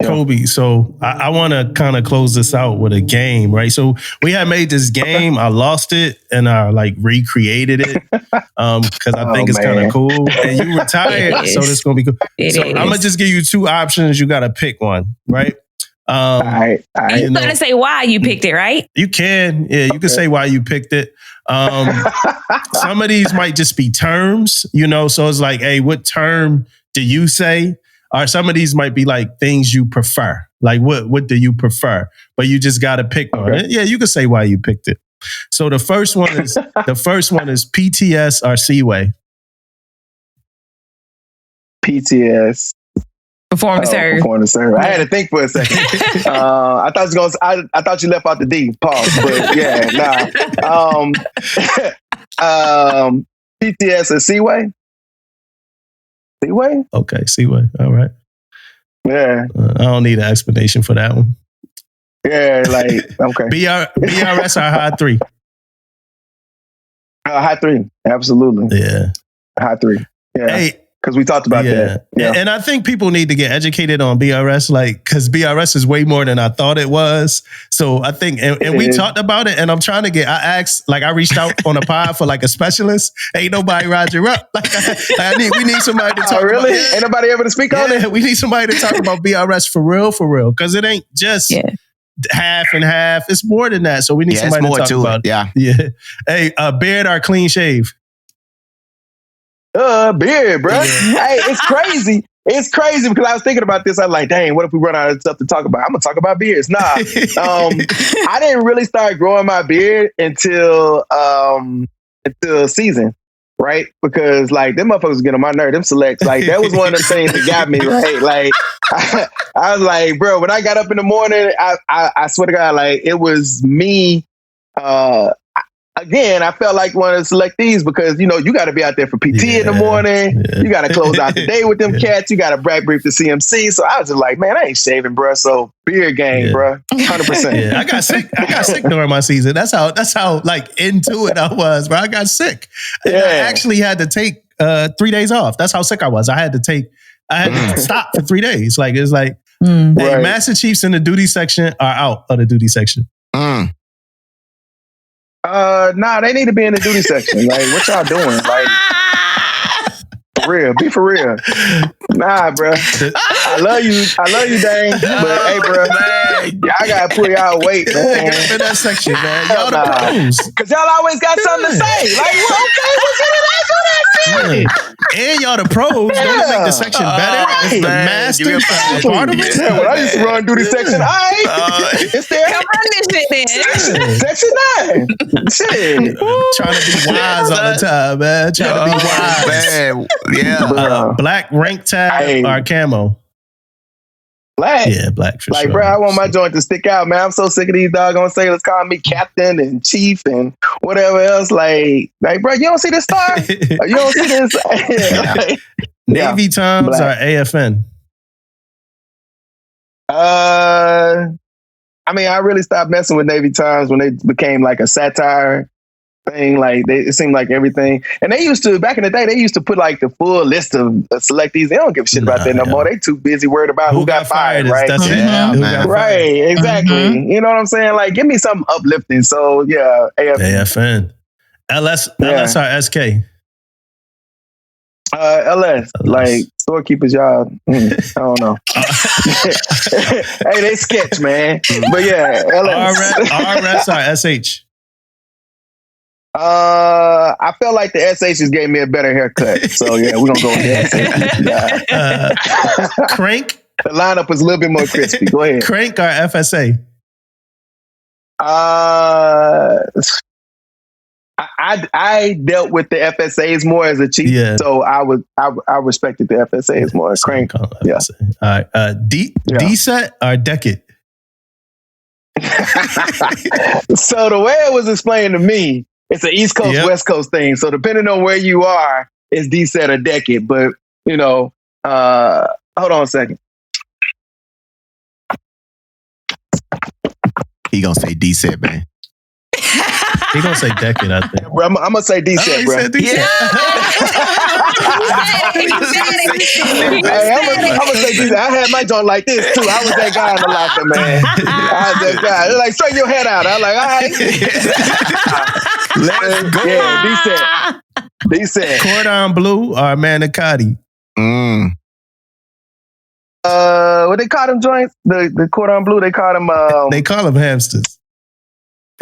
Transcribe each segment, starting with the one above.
Coby, so I want to kind of close this out with a game, right? So we had made this game. I lost it and I recreated it because I think it's kind of cool. And you retired, so this is going to be cool. I'm going to just give you two options. You got to pick one, right? All right. You're going to say why you picked it, right? You can. Yeah, you can say why you picked it. Some of these might just be terms, so it's like, hey, what term do you say? Or some of these might be like things you prefer. Like what do you prefer? But you just got to pick one. Yeah, you can say why you picked it. So the first one is PTS or Seaway. PTS. Perform to serve. Perform to serve. I had to think for a second. I thought you left out the D. Pause. But yeah, nah. PTS or Seaway. Seaway? Okay, Seaway. All right. Yeah. I don't need an explanation for that one. Yeah, okay. BRS or High 3? High 3. Absolutely. Yeah. High 3. Yeah. Hey, because we talked about that. Yeah. And I think people need to get educated on BRS, because BRS is way more than I thought it was. So I think, and we talked about it, and I'm trying to I reached out on a pod for a specialist. Ain't nobody Roger up. We need somebody to talk really? about. Ain't nobody able to speak on it? We need somebody to talk about BRS for real. Because it ain't just half and half. It's more than that. So we need somebody to talk about it. Yeah. Hey, beard or clean shave? Beard, bro. Hey, it's crazy. It's crazy because I was thinking about this. I was like, dang, what if we run out of stuff to talk about? I'm gonna talk about beards. Nah, I didn't really start growing my beard until season, right? Because them motherfuckers get on my nerve. Them selects, that was one of the things that got me, right? I was like, bro, when I got up in the morning, I swear to God, it was me. Again, I felt like one of the selectees because, you got to be out there for PT in the morning. Yeah. You got to close out the day with them cats. You got to brag brief the CMC. So I was just like, man, I ain't shaving, bro. So beard game, bro. 100%. Yeah, I got sick during my season. That's how into it I was, bro. I got sick. And I actually had to take 3 days off. That's how sick I was. I had to stop for 3 days. It's like, hey, Master Chiefs in the duty section are out of the duty section. Nah, they need to be in the duty section. What y'all doing? For real. Be for real. Nah, bro. I love you, Dane. But hey, bro, y'all gotta pull y'all weight, man. Get in that section, man. Y'all the pros. Cause y'all always got something to say. And y'all the pros. Don't it make the section better? It's the masters part of it. Yeah, when I used to run duty section, it's there. Come run this shit then. Section 9. Shit. Trying to be wise all the time, man. Trying to be wise. Man. Yeah. Black rank tag or camo? Black. Yeah, black for sure. Bro, I want my joint to stick out, man. I'm so sick of these doggone sailors calling me captain and chief and whatever else. Bro, you don't see this star? You don't see this? Navy Times or AFN? I really stopped messing with Navy Times when they became a satire thing. It seemed like everything. And they used to, back in the day, they used to put the full list of selectees. They don't give a shit about that no more. They too busy worried about who got fired, right? That's it. Yeah, right, exactly. Mm-hmm. You know what I'm saying? Give me something uplifting. So yeah, AFN. LS or SK? LS. Storekeepers, y'all. I don't know. Hey, they sketch, man. But yeah, LS. RS or SH? I felt like the SHs gave me a better haircut. So yeah, we're gonna go with the SH. Crank? The lineup was a little bit more crispy. Go ahead. Crank or FSA? I dealt with the FSAs more as a chief, so I respected the FSAs more. Crank, yeah. All right, D-set or Decade? So the way it was explained to me, it's an East Coast, West Coast thing. So depending on where you are, it's D-set or Decade. But, hold on a second. He gonna say D-set, man. He gonna say Decade, I think. Bro, I'm gonna say D-set, bro. D-set. Hey, I'm gonna say this. I had my joint like this too. I was that guy in the locker, man. I was that guy. They're like, straighten your head out. I'm like, all right. Let's go. Yeah, decent. Cordon bleu or manicotti? What they call them joints? The cordon bleu. They call them. They call them hamsters.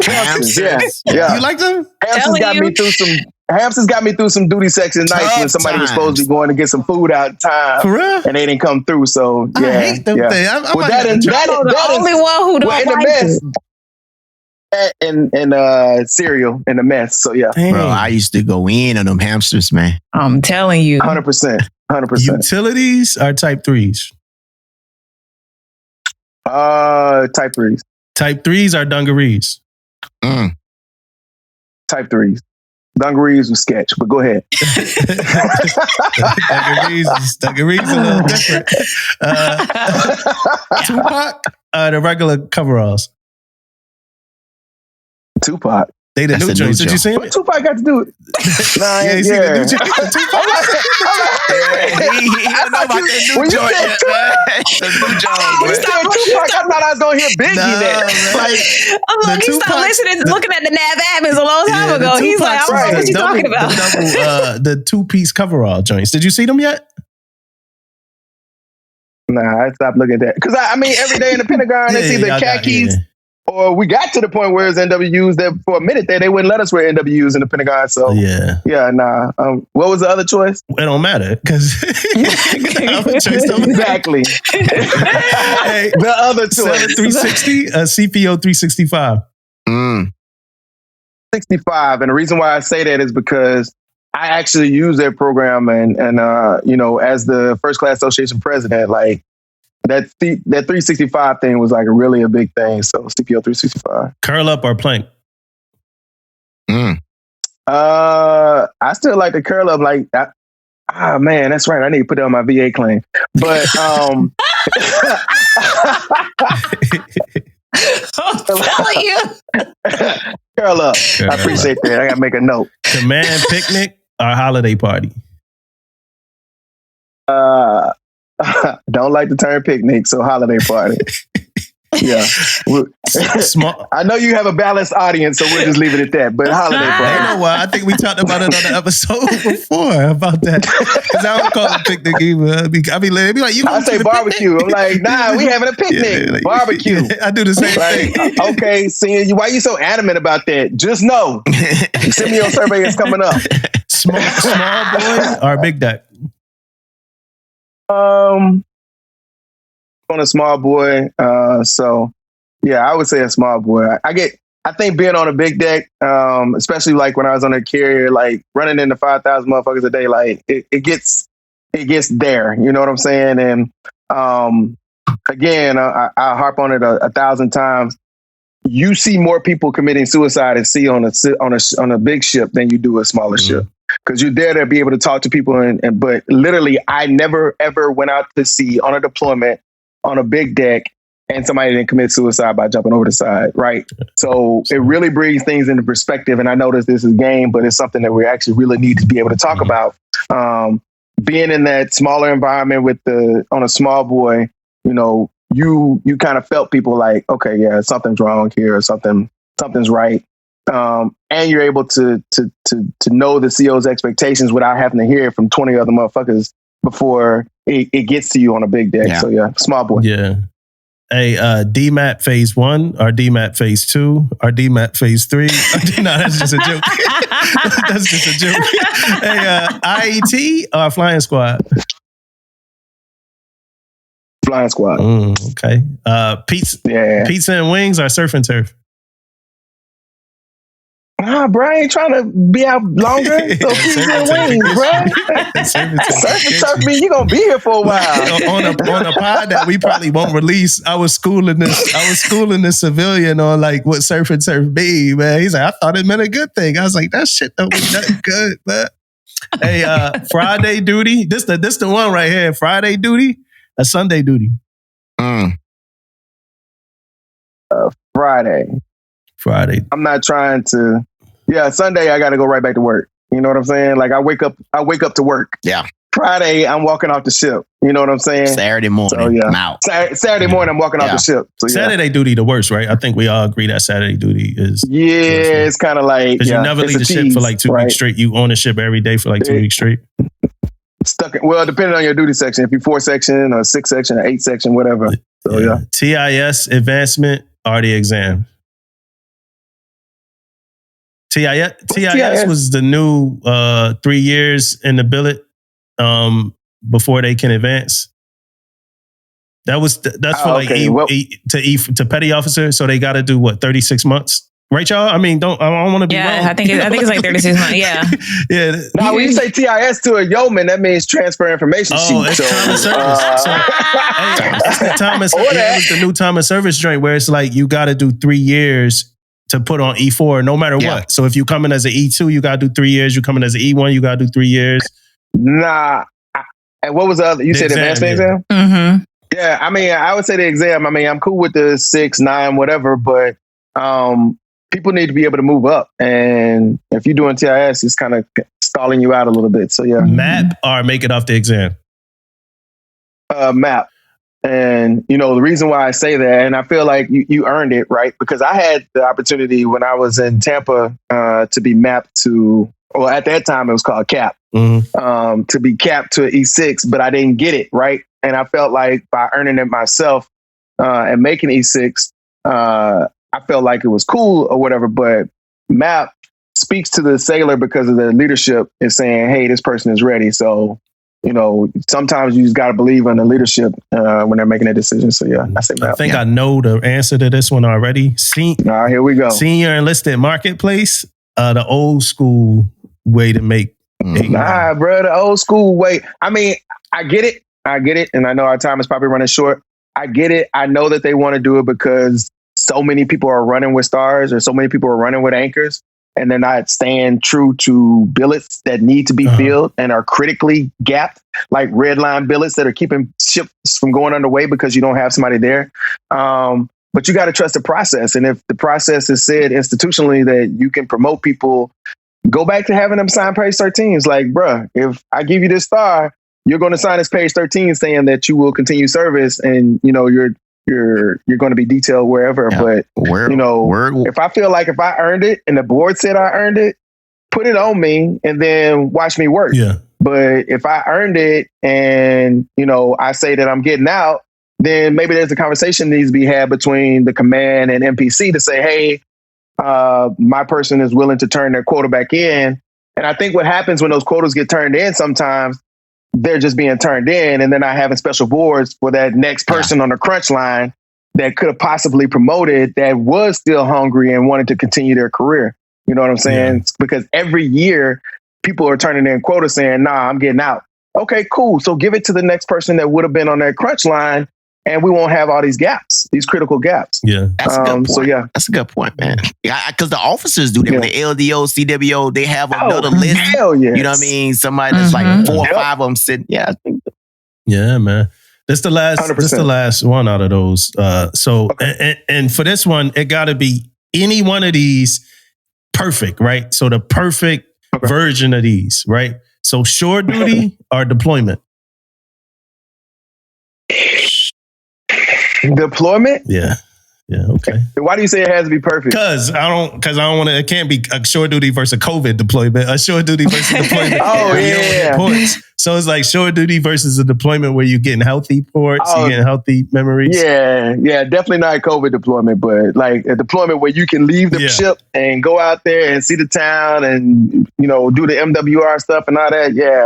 Hamsters. Hamsters. Yeah. You like them? Hamsters got me through some. Hamsters got me through some duty section nights when Tough somebody was times. supposed to be going to get some food out in time, For real? and they didn't come through. So yeah, I hate them things. I Well, might that have is to try. that the is only one who don't well, in the like mess. it. And cereal in the mess. So yeah, Dang. Bro, I used to go in on them hamsters, man. I'm telling you. 100%. Utilities are type 3s. Type 3s. Type 3s are dungarees. Type 3s. Dungarees was sketch, but go ahead. Dungarees a little different. Tupac, the regular coveralls. Tupac. They the That's new a new joints. Did you joint. see What it? Tupac got to do with it? Nah, Yeah, you see the new joint? The Tupac? He don't know about that new When you joint said yet, man. The new joint, When you man. said Tupac, I thought I was gonna hear Biggie Nah, next. man. Like, Look, he stopped Tupac- listening, looking at the Nav Admins a long time Yeah, ago. the He's like, I Tupac's don't know is what the you talking about. The two-piece coverall joints. Did you see them yet? nah, I stopped looking at that because I mean, every day in the Pentagon, it's either y'all got- khakis yeah. or we got to the point where it's NWUs. That for a minute there, they wouldn't let us wear NWUs in the Pentagon. So Yeah. nah. What was the other choice? It don't matter because Exactly. Hey, The other Seller choice. 360, CPO 365. 65, and the reason why I say that is because I actually use that program, and you know, as the First Class Association president, like that 365 thing was like really a big thing. So CPO 365. Curl up or plank? I still like to curl up. Like, man, that's right. I need to put that on my VA claim. But I'm telling you. curl up. I appreciate that. I gotta make a note. Command picnic or holiday party? Don't like the term picnic, so holiday party. Yeah. Small. I know you have a balanced audience, so we'll just leave it at that. But holiday I party. know why. I think we talked about it on the episode before about that. Because I don't call it picnic either. I be like, you I going to say the barbecue. I'm like, nah, we having a picnic. Yeah, like- Barbecue. Yeah, I do the same thing. Like, okay, seeing you, why you so adamant about that? Just know, send me your survey is coming up. Small boy or big deck? On a small boy. So yeah, I would say a small boy. I think being on a big deck, especially like when I was on a carrier, like running into 5,000 motherfuckers a day, like it gets there. You know what I'm saying? And again, I harp on it a thousand times. You see more people committing suicide at sea on a big ship than you do a smaller ship. Because you're there to be able to talk to people, but literally, I never ever went out to sea on a deployment on a big deck and somebody didn't commit suicide by jumping over the side, right? So it really brings things into perspective. And I know that this is a game, but it's something that we actually really need to be able to talk about. Being in that smaller environment on a small boy, you know, you kind of felt people like, okay, yeah, something's wrong here, or something's right. And you're able to know the CO's expectations without having to hear it from 20 other motherfuckers before it gets to you on a big deck. Yeah. So yeah, small boy. Yeah. Hey, DMAT phase 1 or DMAT phase 2 or DMAT phase 3. No, that's just a joke. That's just a joke. Hey, IET or flying squad? Flying squad. Okay. Pizza and wings or surf and turf? Nah, bro, I ain't trying to be out longer. So pizza and wings, bro. Surf and turf mean you gonna be here for a while. on a pod that we probably won't release, I was schooling this civilian on like what surf and turf be, man. He's like, I thought it meant a good thing. I was like, that shit don't mean nothing good, man. Hey, Friday duty. This the one right here. Friday duty or Sunday duty? Friday. I'm not trying to. Yeah, Sunday I got to go right back to work. You know what I'm saying? Like I wake up to work. Yeah. Friday, I'm walking off the ship. You know what I'm saying? Saturday morning, So, yeah. I'm out. Saturday morning, I'm walking off the ship. So, yeah. Saturday duty the worst, right? I think we all agree that Saturday duty is it's kind of like because you never leave the ship for like 2 weeks straight. You on the ship every day for like 2 weeks straight. Well, depending on your duty section, if you're 4 section or 6 section or 8 section, whatever. So yeah. TIS advancement or the exam. TIS was the new 3 years in the billet before they can advance. That's for like to petty officer. So they got to do what 36 months, right, y'all? I mean, I don't want to be wrong. I think it's like 36 months. Yeah. Yeah. Now, when you say TIS to a yeoman, that means transfer information sheet. Oh, it's time of service. It's the time of service. It was the new time of service joint where it's like you got to do 3 years to put on E4 no matter what. So if you come in as an E2, you got to do 3 years. You come in as an E1, you got to do 3 years. Nah. And what was the other? You said advancement exam? Mm-hmm. Yeah, I mean, I would say the exam. I mean, I'm cool with the 6, 9, whatever, but people need to be able to move up. And if you're doing TIS, it's kind of stalling you out a little bit. So yeah. MAP or make it off the exam? MAP. And, you know, the reason why I say that, and I feel like you earned it, right? Because I had the opportunity when I was in Tampa to be mapped to, well, at that time it was called CAP, to be capped to an E6, but I didn't get it, right? And I felt like by earning it myself and making E6, I felt like it was cool or whatever, but MAP speaks to the sailor because of the leadership is saying, hey, this person is ready. So, you know, sometimes you just got to believe in the leadership when they're making a decision. So, yeah, I say MAP. I think I know the answer to this one already. Here we go. Senior enlisted marketplace, the old school way to make. Nah, bro, the old school way. I mean, I get it. And I know our time is probably running short. I get it. I know that they want to do it because so many people are running with stars or so many people are running with anchors and they're not staying true to billets that need to be filled and are critically gapped, like red line billets that are keeping ships from going underway because you don't have somebody there. But you got to trust the process. And if the process is said institutionally that you can promote people, go back to having them sign page 13s. Like, bruh, if I give you this star, you're going to sign this page 13 saying that you will continue service and, you know, you're going to be detailed wherever. Yeah. But, if I feel like if I earned it and the board said I earned it, put it on me and then watch me work. Yeah. But if I earned it and, you know, I say that I'm getting out, then maybe there's a conversation that needs to be had between the command and NPC to say, hey, my person is willing to turn their quota back in. And I think what happens when those quotas get turned in sometimes, they're just being turned in and they're not having special boards for that next person on the crunch line that could have possibly promoted that was still hungry and wanted to continue their career. You know what I'm saying? Yeah. Because every year people are turning in quotas saying, nah, I'm getting out. Okay, cool. So give it to the next person that would have been on that crunch line and we won't have all these gaps, these critical gaps. Yeah. That's a good point. So yeah. That's a good point, man. Because the officers do that with the LDO, CWO, they have another list. Hell yes. You know what I mean? Somebody that's like 4 or 5 of them sitting. Yeah, I think. Yeah, man. This the last. 100%. This the last one out of those. And for this one, it got to be any one of these perfect, right? So the perfect version of these, right? So shore duty or deployment. Deployment? Yeah. Yeah. Okay. Why do you say it has to be perfect? Because I don't want to. It can't be a shore duty versus a COVID deployment. A shore duty versus deployment. Ports. So it's like shore duty versus a deployment where you're getting healthy ports, you're getting healthy memories. Yeah. Definitely not a COVID deployment, but like a deployment where you can leave the ship and go out there and see the town and, you know, do the MWR stuff and all that. Yeah,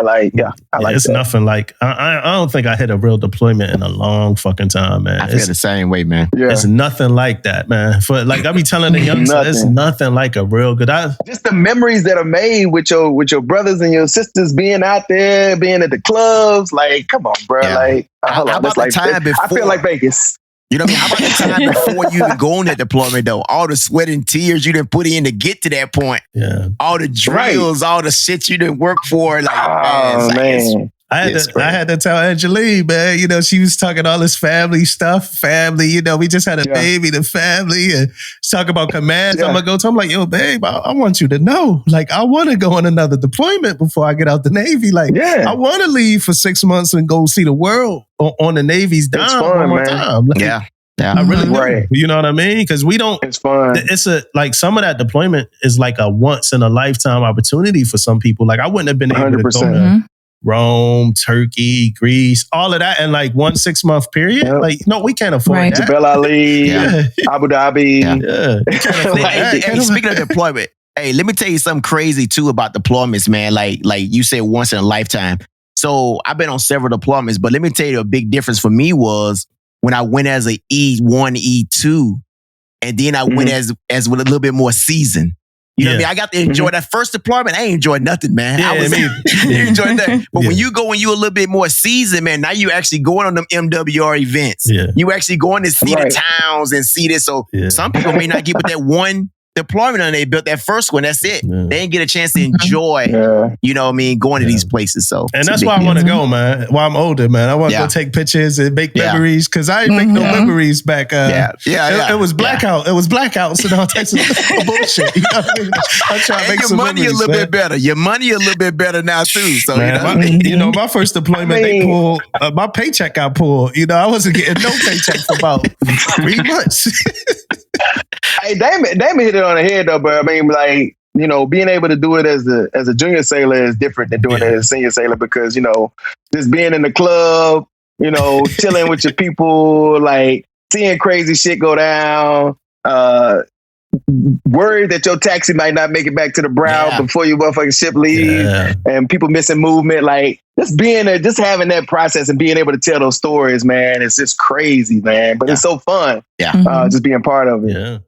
I like it's that. nothing like I don't think I hit a real deployment in a long fucking time, man. I feel the same way, man. Yeah. It's nothing like that, man. For like I be telling the youngsters, it's nothing like a real good. Just the memories that are made with your brothers and your sisters being out there, being at the clubs. Like, come on, bro. Yeah. Like, how about the time before? I feel like Vegas. You know what I mean? How about the time before you even go on that deployment, though? All the sweat and tears you didn't put in to get to that point. Yeah. All the drills, all the shit you didn't work for. Like, man. I had to tell Angeline, man, you know, she was talking all this family stuff, you know, we just had a baby, the family, and talk about commands. I'm gonna go to, I'm like, yo, babe, I want you to know, like, I want to go on another deployment before I get out the Navy. Like, I want to leave for 6 months and go see the world on the Navy's dime one more time. Like, I really do. You know what I mean? Because we don't. It's fun. It's like some of that deployment is like a once in a lifetime opportunity for some people. Like I wouldn't have been able to go to Rome, Turkey, Greece, all of that in like 1 6 month period. Like, no, we can't afford that. Jebel Ali, Abu Dhabi. Hey, speaking of deployment, hey, let me tell you something crazy too about deployments, man. Like you said, once in a lifetime. So I've been on several deployments, but let me tell you, a big difference for me was when I went as a E1, E2, and then I went as with a little bit more seasoned. You know what I mean? I got to enjoy that first deployment. I ain't enjoyed nothing, man. I enjoyed that. But when you go and you a little bit more seasoned, man, now you actually going on them MWR events. You actually going to see the towns and see this. So some people may not get with that one deployment and they built that first one. That's it. They didn't get a chance to enjoy, you know what I mean, going to these places. So, and that's why I want to go, man. While I'm older, man, I want to go take pictures and make memories because I didn't make no memories back. It was blackout. It was blackouts and all types of bullshit. You know what I mean? I'm trying to make your some money memories, a little bit better. Your money a little bit better now too. So you know, my first deployment, they pulled my paycheck got pulled. You know, I wasn't getting no paycheck for about 3 months. Hey, Damon hit it on the head though, but I mean, like, you know, being able to do it as a junior sailor is different than doing it as a senior sailor because, you know, just being in the club, you know, chilling with your people, like seeing crazy shit go down, worried that your taxi might not make it back to the brow before your motherfucking ship leaves and people missing movement. Like just being there, just having that process and being able to tell those stories, man, it's just crazy, man. But it's so fun. Just being part of it.